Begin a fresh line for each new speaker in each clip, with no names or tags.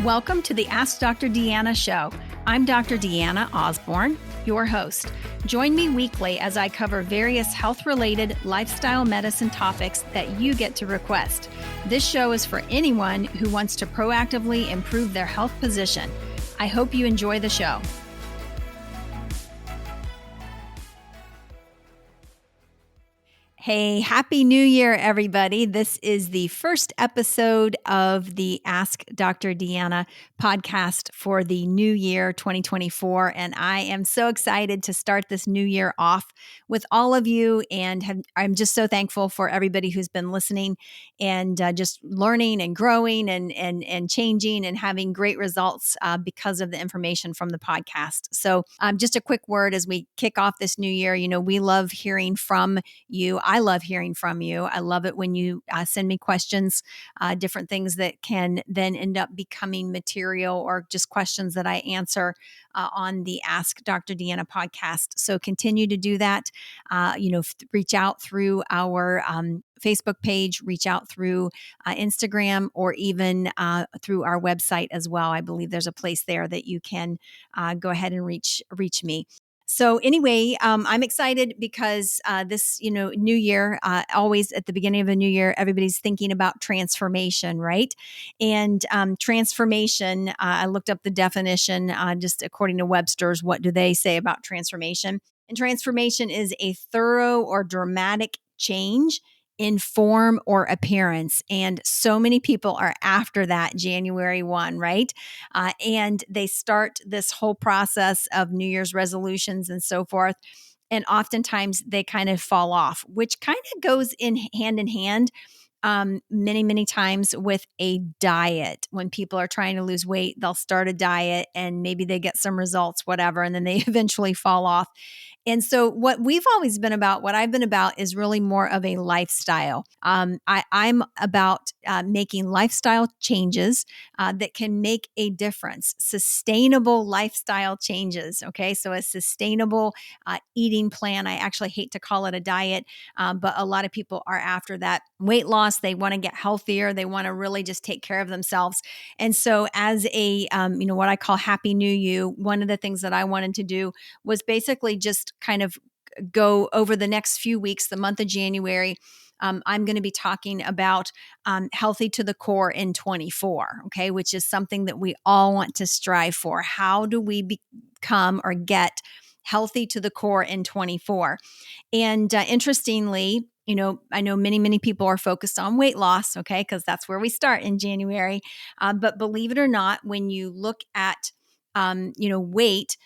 Welcome to the Ask Dr. Deanna show. I'm Dr. Deanna Osborne, your host. Join me weekly as I cover various health-related lifestyle medicine topics that you get to request. This show is for anyone who wants to proactively improve their health position. I hope you enjoy the show. Hey, Happy New Year, everybody. This is the first episode of the Ask Dr. Deanna podcast for the new year 2024. And I am so excited to start this new year off with all of you. And I'm just so thankful for everybody who's been listening and just learning and growing and changing and having great results because of the information from the podcast. So just a quick word as we kick off this new year. You know, we love hearing from you. I love hearing from you. I love it when you send me questions, different things that can then end up becoming material or just questions that I answer on the Ask Dr. Deanna podcast. So continue to do that. Reach out through our Facebook page, reach out through Instagram, or even through our website as well. I believe there's a place there that you can go ahead and reach me. So anyway, I'm excited because this, new year, always at the beginning of a new year, everybody's thinking about transformation, right? And transformation, I looked up the definition just according to Webster's. What do they say about transformation? And transformation is a thorough or dramatic change in form or appearance. And so many people are after that January 1, right? And they start this whole process of New Year's resolutions and so forth. And oftentimes they kind of fall off, which kind of goes in hand many times with a diet. When people are trying to lose weight, they'll start a diet and maybe they get some results, whatever, and then they eventually fall off. And so what I've been about is really more of a lifestyle. I'm about making lifestyle changes that can make a difference, sustainable lifestyle changes. Okay. So a sustainable eating plan. I actually hate to call it a diet, but a lot of people are after that weight loss. They want to get healthier. They want to really just take care of themselves. And so as a, what I call Happy New You, one of the things that I wanted to do was basically just kind of go over the next few weeks, the month of January. I'm going to be talking about healthy to the core in 24, okay, which is something that we all want to strive for. How do we become or get healthy to the core in 24? And interestingly, I know many people are focused on weight loss, okay, because that's where we start in January. But believe it or not, when you look at weight,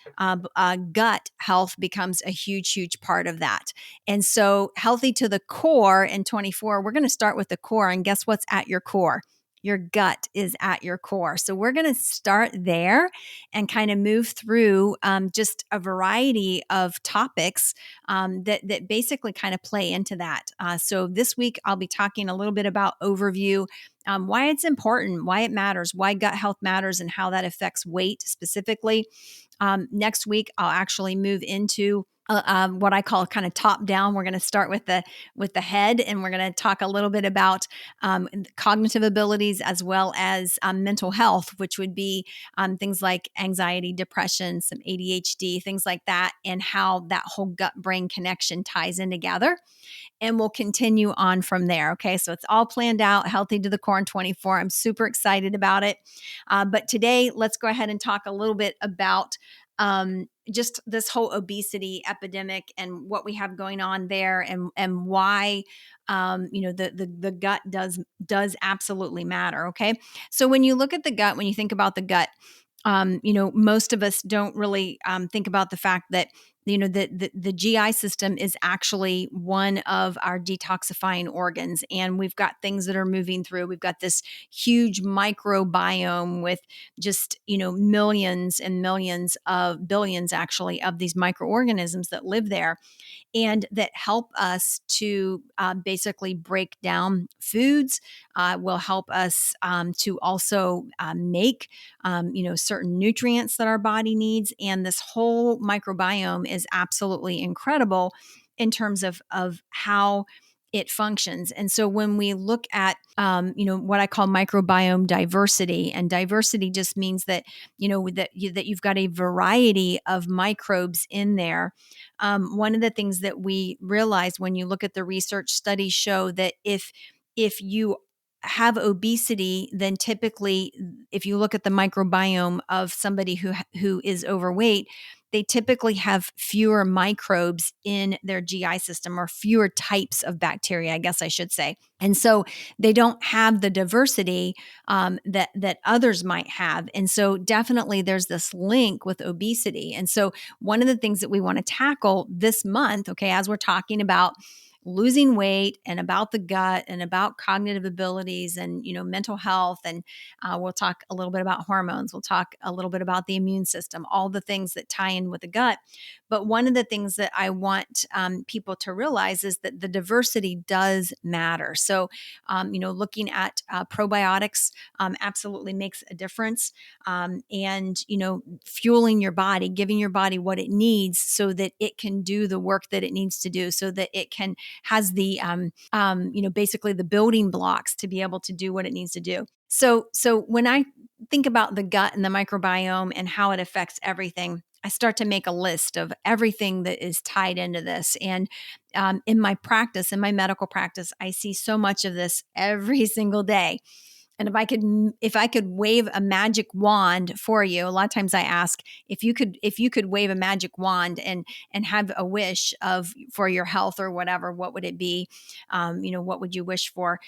gut health becomes a huge part of that. And so healthy to the core in 24, we're going to start with the core. And guess what's at your core? Your gut is at your core. So we're going to start there and kind of move through just a variety of topics that basically kind of play into that. So this week, I'll be talking a little bit about overview, why it's important, why it matters, why gut health matters, and how that affects weight specifically. Next week, I'll actually move into what I call kind of top down. We're going to start with the head, and we're going to talk a little bit about cognitive abilities as well as mental health, which would be things like anxiety, depression, some ADHD, things like that, and how that whole gut-brain connection ties in together. And we'll continue on from there. Okay, so it's all planned out, healthy to the core in 24. I'm super excited about it. But today, let's go ahead and talk a little bit about just this whole obesity epidemic and what we have going on there, and why the gut does absolutely matter. Okay, so when you look at the gut, when you think about the gut, most of us don't really think about the fact that the GI system is actually one of our detoxifying organs, and we've got things that are moving through. We've got this huge microbiome with just millions and millions of billions actually of these microorganisms that live there, and that help us to basically break down foods, will help us to also make certain nutrients that our body needs. And this whole microbiome is absolutely incredible in terms of how it functions. And so when we look at, what I call microbiome diversity, and diversity just means that, that you've got a variety of microbes in there. One of the things that we realize when you look at the research, studies show that if you have obesity, then typically, if you look at the microbiome of somebody who is overweight, they typically have fewer microbes in their GI system, or fewer types of bacteria, I guess I should say. And so they don't have the diversity that others might have. And so definitely there's this link with obesity. And so one of the things that we want to tackle this month, okay, as we're talking about losing weight and about the gut and about cognitive abilities and mental health, and we'll talk a little bit about hormones, we'll talk a little bit about the immune system, all the things that tie in with the gut. But one of the things that I want people to realize is that the diversity does matter. So looking at probiotics absolutely makes a difference. And fueling your body, giving your body what it needs so that it can do the work that it needs to do, so that it has the basically the building blocks to be able to do what it needs to do. So when I think about the gut and the microbiome and how it affects everything, I start to make a list of everything that is tied into this. And in my practice, in my medical practice, I see so much of this every single day. And if I could wave a magic wand for you, a lot of times I ask if you could wave a magic wand and have a wish for your health or whatever, what would it be? What would you wish for?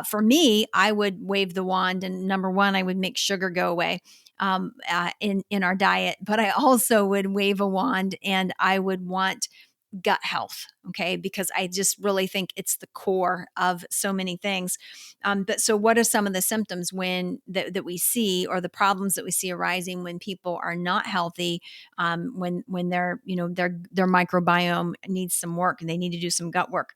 For me, I would wave the wand, and number one, I would make sugar go away in our diet. But I also would wave a wand, and I would want gut health. Okay. Because I just really think it's the core of so many things. But so what are some of the symptoms that we see, or the problems that we see arising when people are not healthy, when their microbiome needs some work and they need to do some gut work?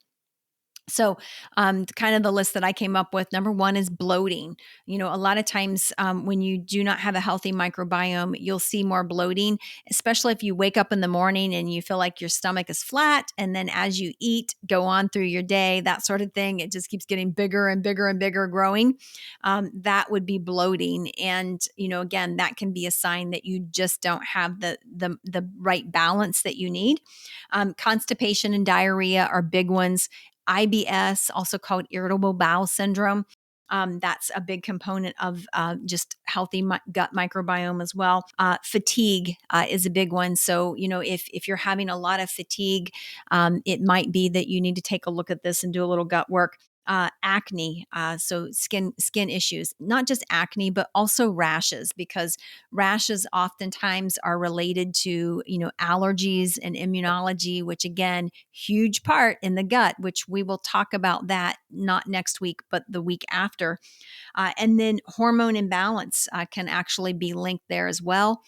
So, kind of the list that I came up with, number one is bloating. A lot of times when you do not have a healthy microbiome, you'll see more bloating, especially if you wake up in the morning and you feel like your stomach is flat. And then as you eat, go on through your day, that sort of thing, it just keeps getting bigger and bigger and bigger, growing. That would be bloating. And, again, that can be a sign that you just don't have the right balance that you need. Constipation and diarrhea are big ones. IBS, also called irritable bowel syndrome. That's a big component of just healthy gut microbiome as well. Fatigue is a big one. So, if you're having a lot of fatigue, it might be that you need to take a look at this and do a little gut work. Acne, so skin issues, not just acne, but also rashes, because rashes oftentimes are related to allergies and immunology, which again, huge part in the gut, which we will talk about that not next week, but the week after. And then hormone imbalance can actually be linked there as well.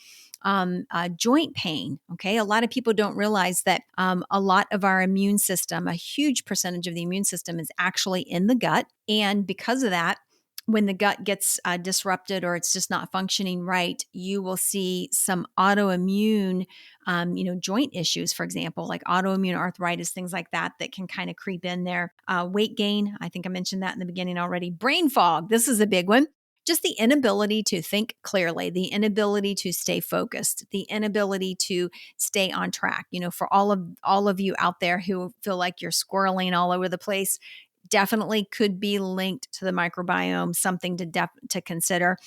Joint pain. Okay. A lot of people don't realize that a lot of our immune system, a huge percentage of the immune system, is actually in the gut. And because of that, when the gut gets disrupted or it's just not functioning right, you will see some autoimmune, joint issues, for example, like autoimmune arthritis, things like that can kind of creep in there. Weight gain. I think I mentioned that in the beginning already. Brain fog. This is a big one. Just the inability to think clearly, the inability to stay focused, the inability to stay on track. For all of you out there who feel like you're squirreling all over the place, definitely could be linked to the microbiome, something to consider.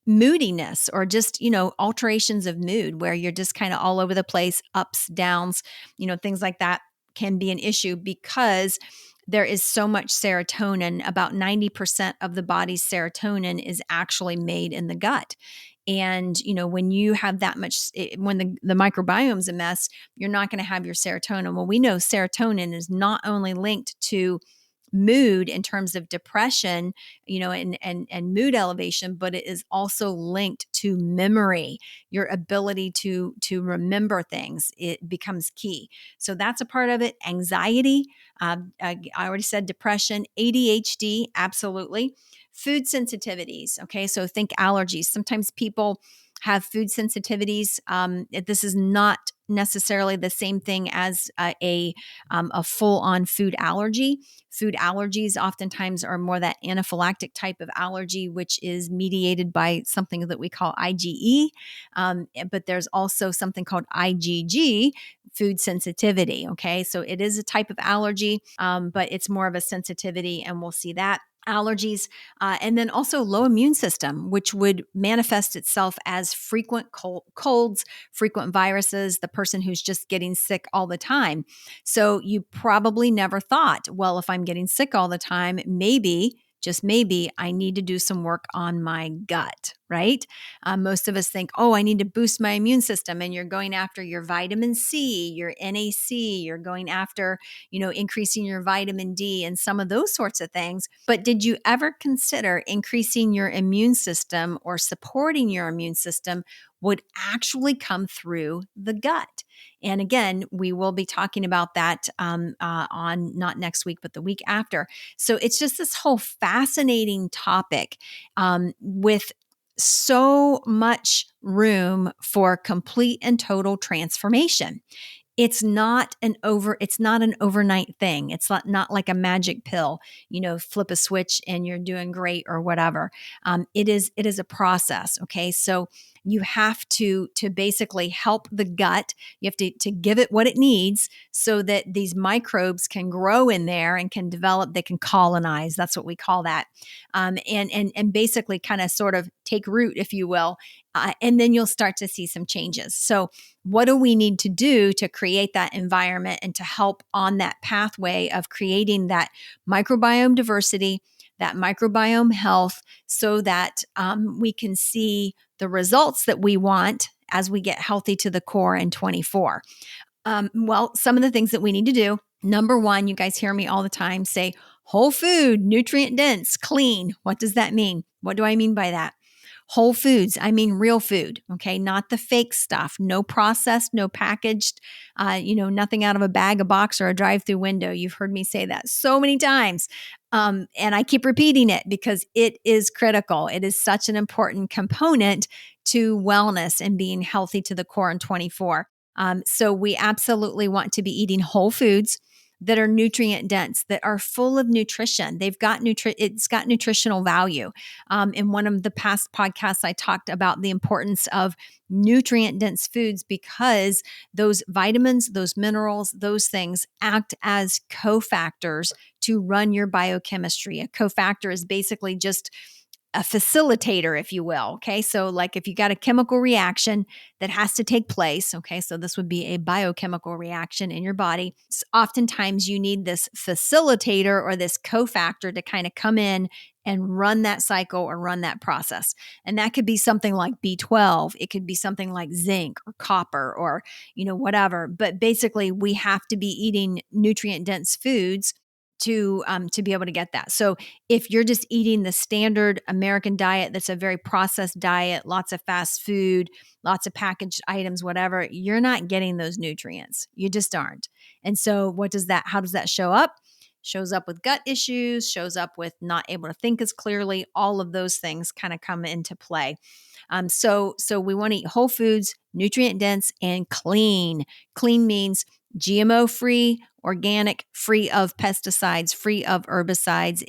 Moodiness, or just, alterations of mood where you're just kind of all over the place, ups, downs, things like that can be an issue, because there is so much serotonin. About 90% of the body's serotonin is actually made in the gut. And, when you have that much, when the microbiome's a mess, you're not going to have your serotonin. Well, we know serotonin is not only linked to mood in terms of depression, and mood elevation, but it is also linked to memory, your ability to remember things. It becomes key. So that's a part of it. Anxiety, I already said depression, ADHD, absolutely. Food sensitivities. Okay. So think allergies. Sometimes people have food sensitivities. This is not necessarily the same thing as a full-on food allergy. Food allergies oftentimes are more that anaphylactic type of allergy, which is mediated by something that we call IgE. But there's also something called IgG, food sensitivity. Okay, so it is a type of allergy, but it's more of a sensitivity, and we'll see that. Allergies, and then also low immune system, which would manifest itself as frequent colds, frequent viruses, the person who's just getting sick all the time. So you probably never thought, well, if I'm getting sick all the time, maybe, just maybe, I need to do some work on my gut, right? Most of us think, oh, I need to boost my immune system. And you're going after your vitamin C, your NAC, you're going after, increasing your vitamin D and some of those sorts of things. But did you ever consider increasing your immune system or supporting your immune system would actually come through the gut? And again, we will be talking about that on not next week, but the week after. So it's just this whole fascinating topic with so much room for complete and total transformation. It's not an overnight thing. It's not like a magic pill, flip a switch and you're doing great or whatever. It is a process. Okay. So you have to basically help the gut. You have to give it what it needs so that these microbes can grow in there and can develop, they can colonize. That's what we call that. And basically kind of sort of take root, if you will. And then you'll start to see some changes. So what do we need to do to create that environment and to help on that pathway of creating that microbiome diversity, that microbiome health, so that we can see the results that we want as we get healthy to the core in 24? Well, some of the things that we need to do. Number one, you guys hear me all the time say whole food, nutrient dense, clean. What does that mean? What do I mean by that? Whole foods, I mean real food, okay? Not the fake stuff, no processed, no packaged, nothing out of a bag, a box, or a drive-through window. You've heard me say that so many times. And I keep repeating it because it is critical. It is such an important component to wellness and being healthy to the core in 24. So we absolutely want to be eating whole foods that are nutrient dense, that are full of nutrition. It's got nutritional value. In one of the past podcasts, I talked about the importance of nutrient dense foods because those vitamins, those minerals, those things act as cofactors to run your biochemistry. A cofactor is basically just a facilitator, if you will. Okay. So like if you got a chemical reaction that has to take place, okay, so this would be a biochemical reaction in your body. So oftentimes you need this facilitator or this cofactor to kind of come in and run that cycle or run that process. And that could be something like B12. It could be something like zinc or copper or, whatever. But basically we have to be eating nutrient dense foods to be able to get that. So if you're just eating the standard American diet, that's a very processed diet, lots of fast food, lots of packaged items, whatever, you're not getting those nutrients. You just aren't. And so how does that show up? Shows up with gut issues, shows up with not able to think as clearly. All of those things kind of come into play. So we want to eat whole foods, nutrient dense, and clean. Clean means GMO free, organic, free of pesticides, free of herbicides.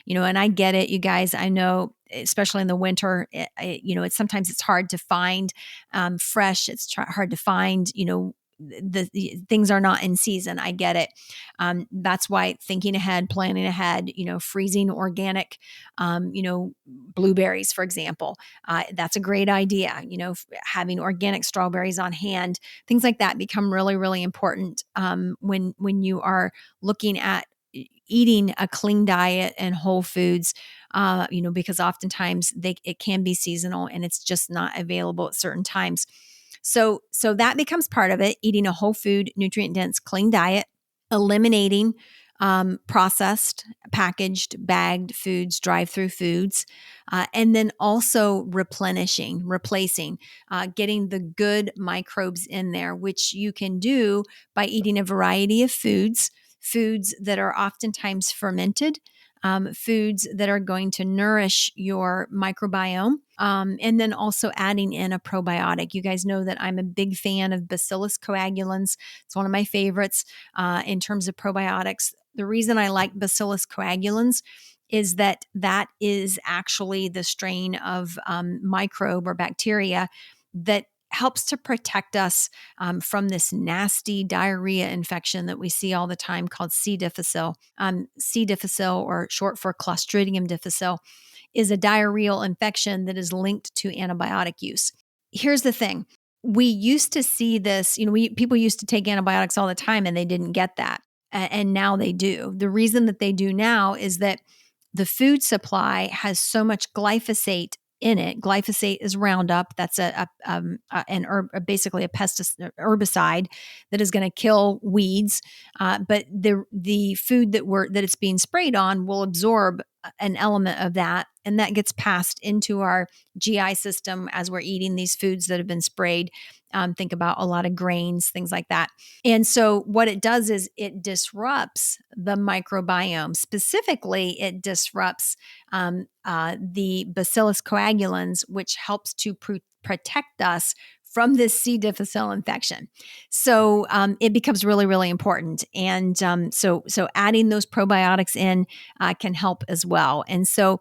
And I get it, you guys, I know, especially in the winter, it's sometimes it's hard to find fresh. It's hard to find, the things are not in season. I get it. That's why thinking ahead, planning ahead, freezing organic, blueberries, for example, that's a great idea. Having organic strawberries on hand, things like that become really, really important when you are looking at eating a clean diet and whole foods, because oftentimes it can be seasonal and it's just not available at certain times. So that becomes part of it, eating a whole food, nutrient dense, clean diet, eliminating processed, packaged, bagged foods, drive-through foods, and then also replacing, getting the good microbes in there, which you can do by eating a variety of foods that are oftentimes fermented. foods that are going to nourish your microbiome. And then also adding in a probiotic. You guys know that I'm a big fan of Bacillus coagulans. It's one of my favorites in terms of probiotics. The reason I like Bacillus coagulans is that that is actually the strain of microbe or bacteria that helps to protect us from this nasty diarrhea infection that we see all the time called C. difficile. C. difficile, or short for Clostridium difficile, is a diarrheal infection that is linked to antibiotic use. Here's the thing. We used to see this, people used to take antibiotics all the time and they didn't get that. And now they do. The reason that they do now is that the food supply has so much glyphosate in it. Glyphosate is Roundup. That's basically a pesticide, herbicide that is going to kill weeds. But the food that it's being sprayed on will absorb an element of that, and that gets passed into our GI system as we're eating these foods that have been sprayed. Think about a lot of grains, things like that. And so what it does is it disrupts the microbiome. Specifically, it disrupts the Bacillus coagulans, which helps to protect us from this C. difficile infection. So it becomes really, really important. And so adding those probiotics in can help as well. And so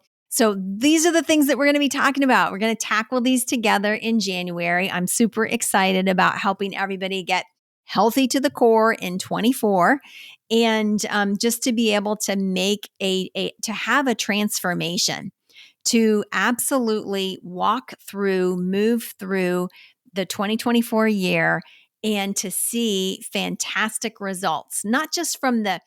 these are the things that we're going to be talking about. We're going to tackle these together in January. I'm super excited about helping everybody get healthy to the core in 24, and just to be able to make to have a transformation, to absolutely move through the 2024 year and to see fantastic results, not just from the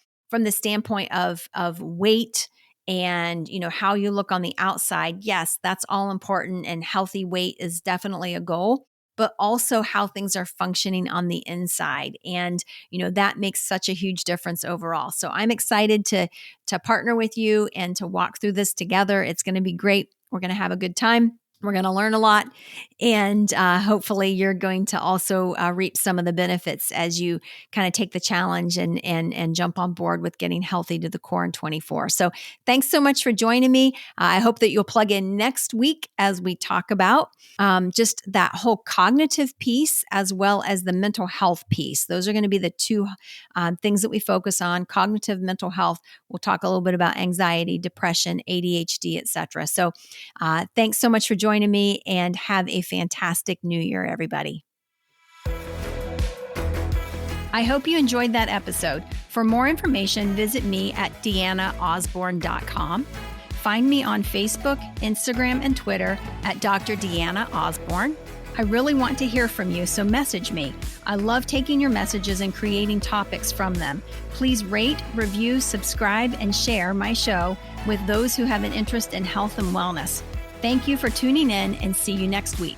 standpoint of weight and how you look on the outside. Yes, that's all important, and healthy weight is definitely a goal, but also how things are functioning on the inside. And, that makes such a huge difference overall. So I'm excited to partner with you and to walk through this together. It's going to be great. We're going to have a good time. We're going to learn a lot, and hopefully you're going to also reap some of the benefits as you kind of take the challenge and jump on board with getting healthy to the core in 24. So thanks so much for joining me. I hope that you'll plug in next week as we talk about just that whole cognitive piece as well as the mental health piece. Those are going to be the two things that we focus on: cognitive, mental health. We'll talk a little bit about anxiety, depression, ADHD, etc. So thanks so much for joining me, and have a fantastic new year, everybody. I hope you enjoyed that episode. For more information, visit me at deannaosborne.com. Find me on Facebook, Instagram, and Twitter at Dr. Deanna Osborne. I really want to hear from you, so message me. I love taking your messages and creating topics from them. Please rate, review, subscribe, and share my show with those who have an interest in health and wellness. Thank you for tuning in, and see you next week.